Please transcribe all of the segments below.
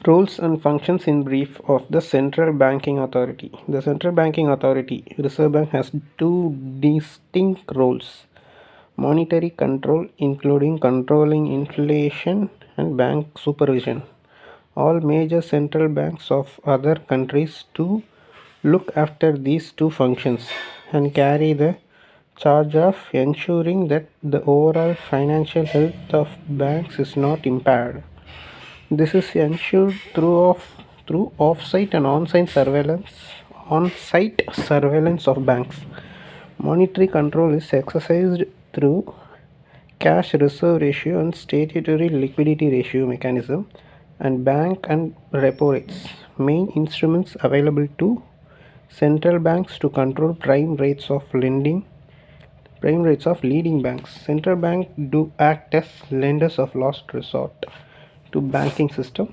Roles and functions in brief of the Central Banking Authority. The Central Banking Authority, Reserve Bank, has two distinct roles: monetary control, including controlling inflation, and bank supervision. All major central banks of other countries to look after these two functions and carry the charge of ensuring that the overall financial health of banks is not impaired. This is ensured through off-site and on-site surveillance of banks. Monetary control is exercised through cash reserve ratio and statutory liquidity ratio mechanism, and bank and repo rates, main instruments available to central banks to control prime rates of leading banks. Central bank do act as lenders of last resort to banking system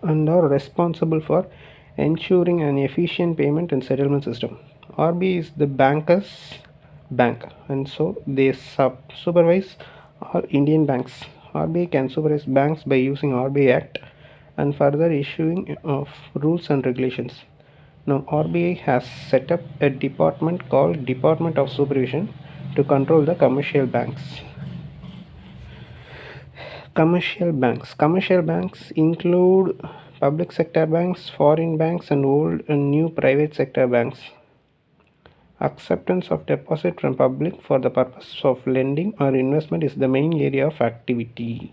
and are responsible for ensuring an efficient payment and settlement system. RBI is the banker's bank, and so they supervise all Indian banks. RBI can supervise banks by using RBI Act and further issuing of rules and regulations. Now, RBI has set up a department called Department of Supervision to control the commercial banks. Commercial banks include public sector banks, foreign banks, and old and new private sector banks. Acceptance of deposit from public for the purpose of lending or investment is the main area of activity.